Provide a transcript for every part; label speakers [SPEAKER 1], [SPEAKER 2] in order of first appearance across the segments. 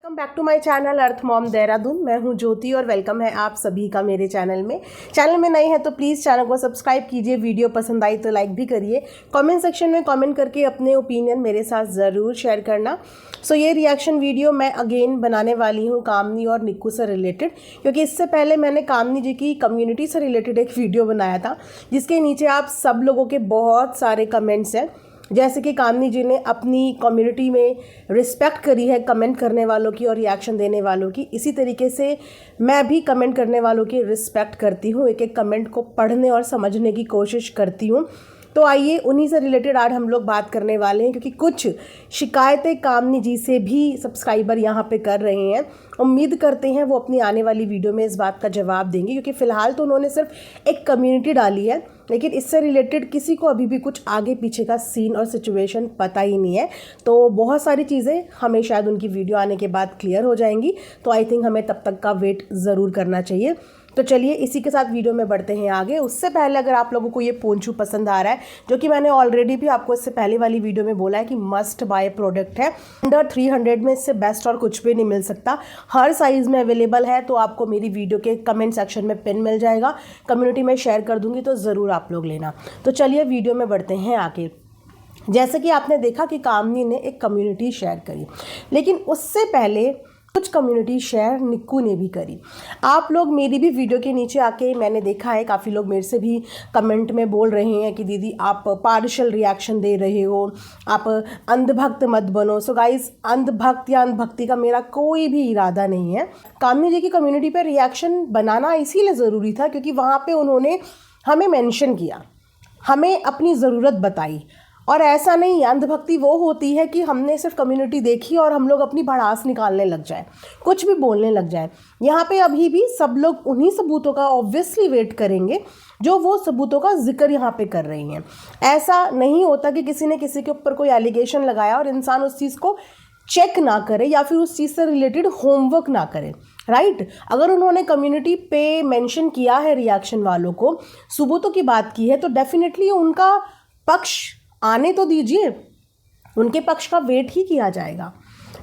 [SPEAKER 1] Welcome back to my channel Earth Mom Dehradun. मैं हूं ज्योति और वेलकम है आप सभी का मेरे चैनल में नए हैं तो प्लीज़ चैनल को सब्सक्राइब कीजिए। वीडियो पसंद आई तो लाइक भी करिए। कमेंट सेक्शन में कमेंट करके अपने ओपिनियन मेरे साथ ज़रूर शेयर करना। ये रिएक्शन वीडियो मैं अगेन बनाने वाली हूँ कामनी और निक्कू से रिलेटेड, क्योंकि इससे पहले मैंने कामनी जी की कम्युनिटी से रिलेटेड एक वीडियो बनाया था जिसके नीचे आप सब लोगों के बहुत सारे कमेंट्स हैं। जैसे कि कामनी जी ने अपनी कम्युनिटी में रिस्पेक्ट करी है कमेंट करने वालों की और रिएक्शन देने वालों की, इसी तरीके से मैं भी कमेंट करने वालों की रिस्पेक्ट करती हूँ। एक एक कमेंट को पढ़ने और समझने की कोशिश करती हूँ। तो आइए उन्हीं से रिलेटेड आज हम लोग बात करने वाले हैं, क्योंकि कुछ शिकायतें कामनी जी से भी सब्सक्राइबर यहाँ पे कर रहे हैं। उम्मीद करते हैं वो अपनी आने वाली वीडियो में इस बात का जवाब देंगे, क्योंकि फ़िलहाल तो उन्होंने सिर्फ एक कम्युनिटी डाली है, लेकिन इससे रिलेटेड किसी को अभी भी कुछ आगे पीछे का सीन और सिचुएशन पता ही नहीं है। तो बहुत सारी चीज़ें हमें शायद उनकी वीडियो आने के बाद क्लियर हो जाएंगी, तो आई थिंक हमें तब तक का वेट ज़रूर करना चाहिए। तो चलिए इसी के साथ वीडियो में बढ़ते हैं आगे। उससे पहले अगर आप लोगों को ये पोंचू पसंद आ रहा है, जो कि मैंने ऑलरेडी भी आपको इससे पहले वाली वीडियो में बोला है कि मस्ट बाय प्रोडक्ट है, अंडर 300 में इससे बेस्ट और कुछ भी नहीं मिल सकता। हर साइज़ में अवेलेबल है, तो आपको मेरी वीडियो के कमेंट सेक्शन में पिन मिल जाएगा, कम्युनिटी में शेयर कर दूंगी, तो ज़रूर आप लोग लेना। तो चलिए वीडियो में बढ़ते हैं आगे। जैसे कि आपने देखा कि कामनी ने एक कम्युनिटी शेयर करी, लेकिन उससे पहले कुछ कम्युनिटी शेयर निक्कू ने भी करी। आप लोग मेरी भी वीडियो के नीचे आके मैंने देखा है काफ़ी लोग मेरे से भी कमेंट में बोल रहे हैं कि दीदी आप पार्शियल रिएक्शन दे रहे हो, आप अंधभक्त मत बनो। सो गाइस, अंधभक्त या अंधभक्ति का मेरा कोई भी इरादा नहीं है। कामनी जी की कम्युनिटी पर रिएक्शन बनाना इसीलिए ज़रूरी था क्योंकि वहाँ पर उन्होंने हमें मेंशन किया, हमें अपनी ज़रूरत बताई। और ऐसा नहीं, अंधभक्ति वो होती है कि हमने सिर्फ कम्युनिटी देखी और हम लोग अपनी भड़ास निकालने लग जाए, कुछ भी बोलने लग जाए। यहाँ पे अभी भी सब लोग उन्हीं सबूतों का ऑब्वियसली वेट करेंगे जो वो सबूतों का जिक्र यहाँ पे कर रही हैं। ऐसा नहीं होता कि किसी ने किसी के ऊपर कोई एलिगेशन लगाया और इंसान उस चीज़ को चेक ना करे या फिर उस चीज़ से रिलेटेड होमवर्क ना करे, राइट। अगर उन्होंने कम्युनिटी पे मेंशन किया है रिएक्शन वालों को, सबूतों की बात की है, तो डेफिनेटली उनका पक्ष आने तो दीजिए, उनके पक्ष का वेट ही किया जाएगा,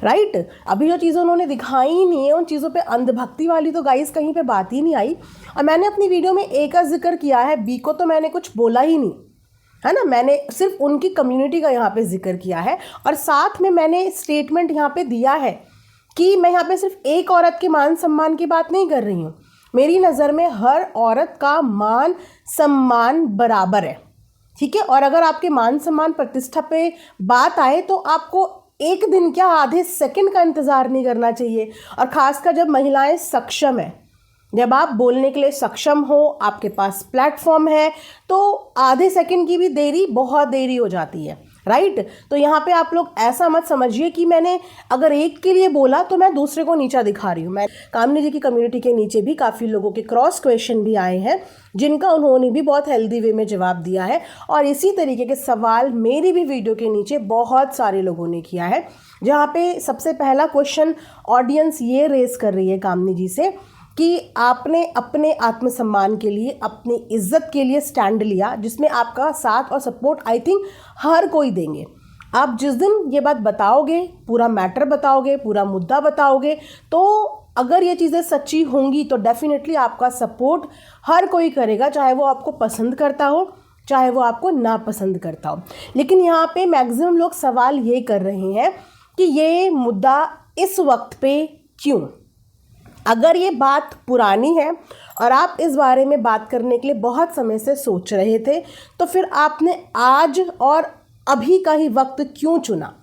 [SPEAKER 1] राइट। अभी जो चीज़ें उन्होंने दिखाई ही नहीं है, उन चीज़ों पे अंधभक्ति वाली तो गाइस कहीं पे बात ही नहीं आई। और मैंने अपनी वीडियो में ए का जिक्र किया है, बी को तो मैंने कुछ बोला ही नहीं है ना। मैंने सिर्फ उनकी कम्युनिटी का यहाँ पे जिक्र किया है और साथ में मैंने स्टेटमेंट यहाँ पे दिया है कि मैं यहाँ पे सिर्फ एक औरत के मान सम्मान की बात नहीं कर रही हूँ। मेरी नज़र में हर औरत का मान सम्मान बराबर है, ठीक है। और अगर आपके मान सम्मान प्रतिष्ठा पे बात आए तो आपको एक दिन क्या आधे सेकंड का इंतज़ार नहीं करना चाहिए। और ख़ासकर जब महिलाएं सक्षम है, जब आप बोलने के लिए सक्षम हो, आपके पास प्लेटफॉर्म है, तो आधे सेकंड की भी देरी बहुत देरी हो जाती है, राइट। तो यहाँ पे आप लोग ऐसा मत समझिए कि मैंने अगर एक के लिए बोला तो मैं दूसरे को नीचा दिखा रही हूँ। मैं कामनी जी की कम्युनिटी के नीचे भी काफ़ी लोगों के क्रॉस क्वेश्चन भी आए हैं जिनका उन्होंने भी बहुत हेल्दी वे में जवाब दिया है, और इसी तरीके के सवाल मेरी भी वीडियो के नीचे बहुत सारे लोगों ने किया है। जहाँ पे सबसे पहला क्वेश्चन ऑडियंस ये रेस कर रही है कामनी जी से कि आपने अपने आत्मसम्मान के लिए, अपनी इज्जत के लिए स्टैंड लिया, जिसमें आपका साथ और सपोर्ट आई थिंक हर कोई देंगे। आप जिस दिन ये बात बताओगे, पूरा मैटर बताओगे, पूरा मुद्दा बताओगे, तो अगर ये चीज़ें सच्ची होंगी तो डेफिनेटली आपका सपोर्ट हर कोई करेगा, चाहे वो आपको पसंद करता हो, चाहे वो आपको नापसंद करता हो। लेकिन यहाँ पे मैक्सिमम लोग सवाल ये कर रहे हैं कि ये मुद्दा इस वक्त पे क्यों। अगर ये बात पुरानी है और आप इस बारे में बात करने के लिए बहुत समय से सोच रहे थे, तो फिर आपने आज और अभी का ही वक्त क्यों चुना,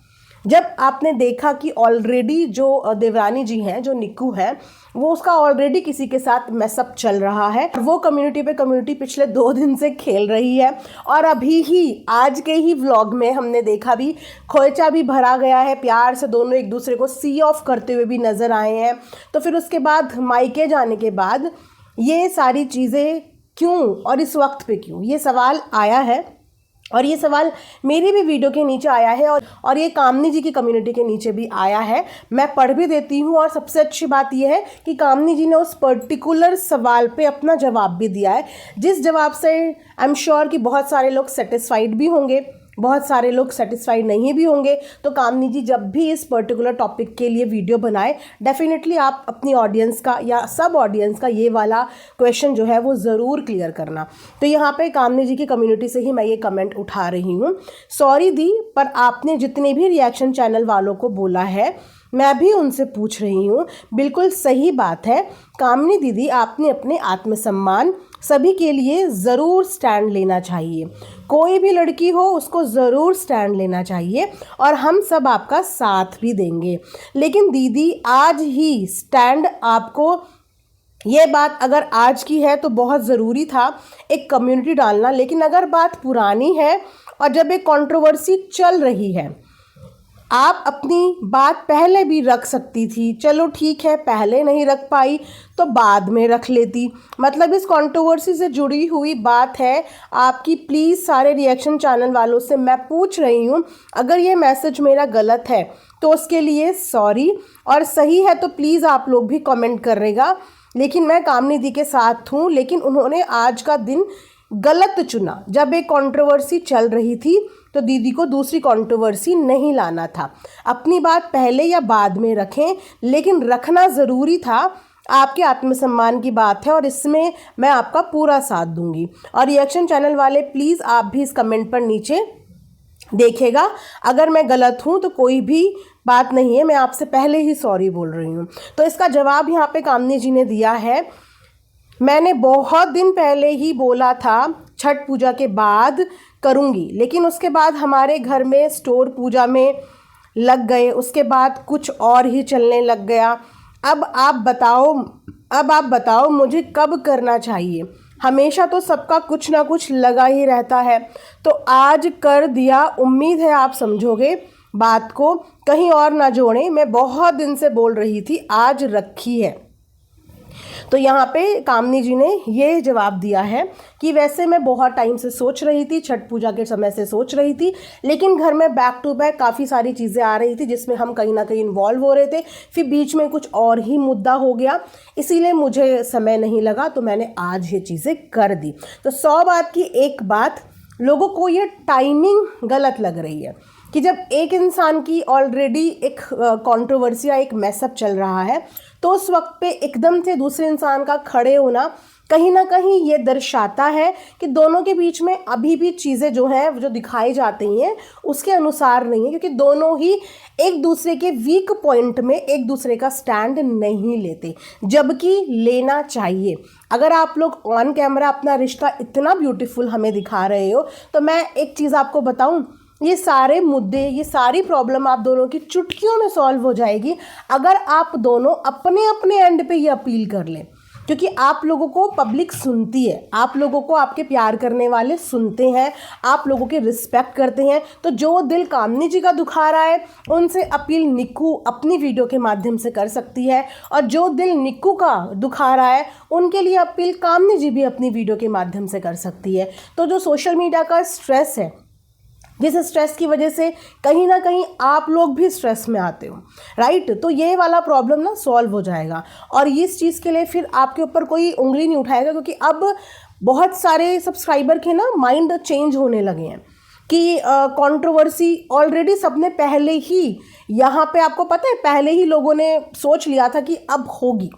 [SPEAKER 1] जब आपने देखा कि ऑलरेडी जो देवरानी जी हैं, जो निक्कू है, वो उसका ऑलरेडी किसी के साथ मैसअप चल रहा है। वो कम्युनिटी पे कम्युनिटी पिछले 2 दिन से खेल रही है, और अभी ही आज के ही व्लॉग में हमने देखा भी खोइचा भी भरा गया है, प्यार से दोनों एक दूसरे को सी ऑफ करते हुए भी नज़र आए हैं। तो फिर उसके बाद मायके जाने के बाद ये सारी चीज़ें क्यों और इस वक्त पे क्यों, ये सवाल आया है। और ये सवाल मेरी भी वीडियो के नीचे आया है और ये कामनी जी की कम्युनिटी के नीचे भी आया है। मैं पढ़ भी देती हूँ, और सबसे अच्छी बात यह है कि कामनी जी ने उस पर्टिकुलर सवाल पे अपना जवाब भी दिया है, जिस जवाब से आई एम श्योर कि बहुत सारे लोग सेटिस्फाइड भी होंगे, बहुत सारे लोग सेटिस्फाइड नहीं भी होंगे। तो कामनी जी जब भी इस पर्टिकुलर टॉपिक के लिए वीडियो बनाए, डेफिनेटली आप अपनी ऑडियंस का या सब ऑडियंस का ये वाला क्वेश्चन जो है वो ज़रूर क्लियर करना। तो यहाँ पे कामनी जी की कम्युनिटी से ही मैं ये कमेंट उठा रही हूँ। सॉरी दी, पर आपने जितने भी रिएक्शन चैनल वालों को बोला है मैं भी उनसे पूछ रही हूँ, बिल्कुल सही बात है कामनी दीदी, आपने अपने आत्मसम्मान सभी के लिए ज़रूर स्टैंड लेना चाहिए। कोई भी लड़की हो उसको ज़रूर स्टैंड लेना चाहिए और हम सब आपका साथ भी देंगे। लेकिन दीदी आज ही स्टैंड आपको, ये बात अगर आज की है तो बहुत ज़रूरी था एक कम्युनिटी डालना, लेकिन अगर बात पुरानी है और जब एक कंट्रोवर्सी चल रही है, आप अपनी बात पहले भी रख सकती थी। चलो ठीक है, पहले नहीं रख पाई तो बाद में रख लेती। मतलब इस कंट्रोवर्सी से जुड़ी हुई बात है आपकी। प्लीज़ सारे रिएक्शन चैनल वालों से मैं पूछ रही हूँ, अगर ये मैसेज मेरा गलत है तो उसके लिए सॉरी, और सही है तो प्लीज़ आप लोग भी कमेंट करेगा। लेकिन मैं कामनी दी के साथ हूँ, लेकिन उन्होंने आज का दिन गलत चुना। जब एक कंट्रोवर्सी चल रही थी तो दीदी को दूसरी कंट्रोवर्सी नहीं लाना था। अपनी बात पहले या बाद में रखें, लेकिन रखना ज़रूरी था। आपके आत्मसम्मान की बात है और इसमें मैं आपका पूरा साथ दूंगी। और रिएक्शन चैनल वाले प्लीज़ आप भी इस कमेंट पर नीचे देखिएगा, अगर मैं गलत हूँ तो कोई भी बात नहीं है, मैं आपसे पहले ही सॉरी बोल रही हूँ। तो इसका जवाब यहाँ पे कामनी जी ने दिया है, मैंने बहुत दिन पहले ही बोला था छठ पूजा के बाद करूँगी, लेकिन उसके बाद हमारे घर में स्टोर पूजा में लग गए, उसके बाद कुछ और ही चलने लग गया। अब आप बताओ मुझे कब करना चाहिए? हमेशा तो सबका कुछ ना कुछ लगा ही रहता है, तो आज कर दिया। उम्मीद है आप समझोगे बात को, कहीं और ना जोड़ें। मैं बहुत दिन से बोल रही थी, आज रखी है। तो यहाँ पे कामनी जी ने ये जवाब दिया है कि वैसे मैं बहुत टाइम से सोच रही थी, छठ पूजा के समय से सोच रही थी, लेकिन घर में बैक टू बैक काफ़ी सारी चीज़ें आ रही थी जिसमें हम कहीं ना कहीं इन्वॉल्व हो रहे थे। फिर बीच में कुछ और ही मुद्दा हो गया, इसीलिए मुझे समय नहीं लगा, तो मैंने आज ये चीज़ें कर दी। तो 100 बात की एक बात, लोगों को ये टाइमिंग गलत लग रही है कि जब एक इंसान की ऑलरेडी एक कंट्रोवर्सी या एक मैसअप चल रहा है, तो उस वक्त पे एकदम से दूसरे इंसान का खड़े होना कहीं ना कहीं ये दर्शाता है कि दोनों के बीच में अभी भी चीज़ें जो हैं जो दिखाई जाती हैं उसके अनुसार नहीं है, क्योंकि दोनों ही एक दूसरे के वीक पॉइंट में एक दूसरे का स्टैंड नहीं लेते, जबकि लेना चाहिए। अगर आप लोग ऑन कैमरा अपना रिश्ता इतना ब्यूटीफुल हमें दिखा रहे हो, तो मैं एक चीज़ आपको बताऊं, ये सारे मुद्दे, ये सारी प्रॉब्लम आप दोनों की चुटकियों में सॉल्व हो जाएगी अगर आप दोनों अपने अपने एंड पे ये अपील कर लें। क्योंकि आप लोगों को पब्लिक सुनती है, आप लोगों को आपके प्यार करने वाले सुनते हैं, आप लोगों के रिस्पेक्ट करते हैं। तो जो दिल कामनी जी का दुखा रहा है उनसे अपील निक्कू अपनी वीडियो के माध्यम से कर सकती है, और जो दिल निक्कू का दुखा रहा है उनके लिए अपील कामनी जी भी अपनी वीडियो के माध्यम से कर सकती है। तो जो सोशल मीडिया का स्ट्रेस है, जिस स्ट्रेस की वजह से कहीं ना कहीं आप लोग भी स्ट्रेस में आते हो, राइट, तो ये वाला प्रॉब्लम ना सॉल्व हो जाएगा और इस चीज़ के लिए फिर आपके ऊपर कोई उंगली नहीं उठाएगा। क्योंकि अब बहुत सारे सब्सक्राइबर के ना माइंड चेंज होने लगे हैं कि कंट्रोवर्सी ऑलरेडी सबने पहले ही, यहाँ पे आपको पता है, पहले ही लोगों ने सोच लिया था कि अब होगी,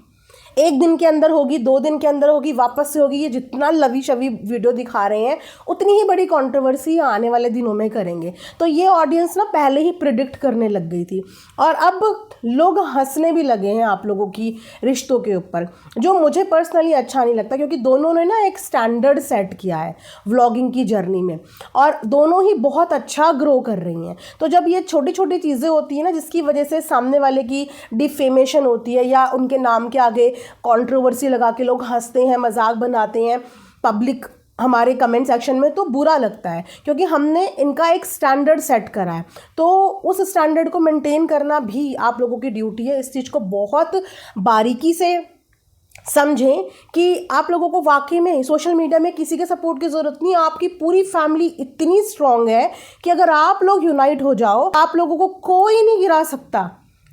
[SPEAKER 1] 1 दिन के अंदर होगी, 2 दिन के अंदर होगी, वापस से होगी। ये जितना लवी शवी वीडियो दिखा रहे हैं उतनी ही बड़ी कंट्रोवर्सी आने वाले दिनों में करेंगे। तो ये ऑडियंस ना पहले ही प्रिडिक्ट करने लग गई थी और अब लोग हंसने भी लगे हैं आप लोगों की रिश्तों के ऊपर, जो मुझे पर्सनली अच्छा नहीं लगता। क्योंकि दोनों ने ना एक स्टैंडर्ड सेट किया है व्लॉगिंग की जर्नी में और दोनों ही बहुत अच्छा ग्रो कर रही हैं। तो जब ये छोटी छोटी चीज़ें होती हैं ना, जिसकी वजह से सामने वाले की डिफेमेशन होती है या उनके नाम के आगे कंट्रोवर्सी लगा के लोग हंसते हैं, मजाक बनाते हैं पब्लिक हमारे कमेंट सेक्शन में, तो बुरा लगता है। क्योंकि हमने इनका एक स्टैंडर्ड सेट करा है, तो उस स्टैंडर्ड को मेंटेन करना भी आप लोगों की ड्यूटी है। इस चीज़ को बहुत बारीकी से समझें कि आप लोगों को वाकई में सोशल मीडिया में किसी के सपोर्ट की ज़रूरत नहीं है। आपकी पूरी फैमिली इतनी स्ट्रांग है कि अगर आप लोग यूनाइट हो जाओ, आप लोगों को कोई नहीं गिरा सकता,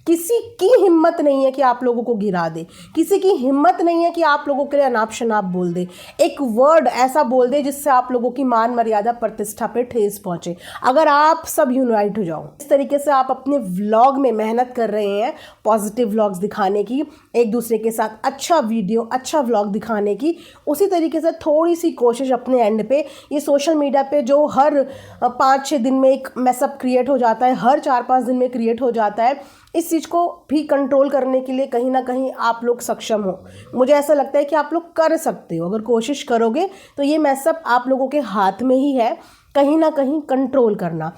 [SPEAKER 1] किसी की हिम्मत नहीं है कि आप लोगों को गिरा दे, किसी की हिम्मत नहीं है कि आप लोगों के लिए अनाप शनाप बोल दे, एक वर्ड ऐसा बोल दे जिससे आप लोगों की मान मर्यादा प्रतिष्ठा पे ठेस पहुंचे। अगर आप सब यूनाइट हो जाओ, इस तरीके से आप अपने व्लॉग में मेहनत कर रहे हैं पॉजिटिव व्लॉग्स दिखाने की, एक दूसरे के साथ अच्छा वीडियो अच्छा व्लॉग दिखाने की, उसी तरीके से थोड़ी सी कोशिश अपने एंड पे, ये सोशल मीडिया पे जो हर 5-6 दिन में एक मैसअप क्रिएट हो जाता है, हर 4-5 दिन में क्रिएट हो जाता है, इस चीज़ को भी कंट्रोल करने के लिए कहीं ना कहीं आप लोग सक्षम हो। मुझे ऐसा लगता है कि आप लोग कर सकते हो, अगर कोशिश करोगे तो ये मैसअप आप लोगों के हाथ में ही है कहीं ना कहीं कंट्रोल करना।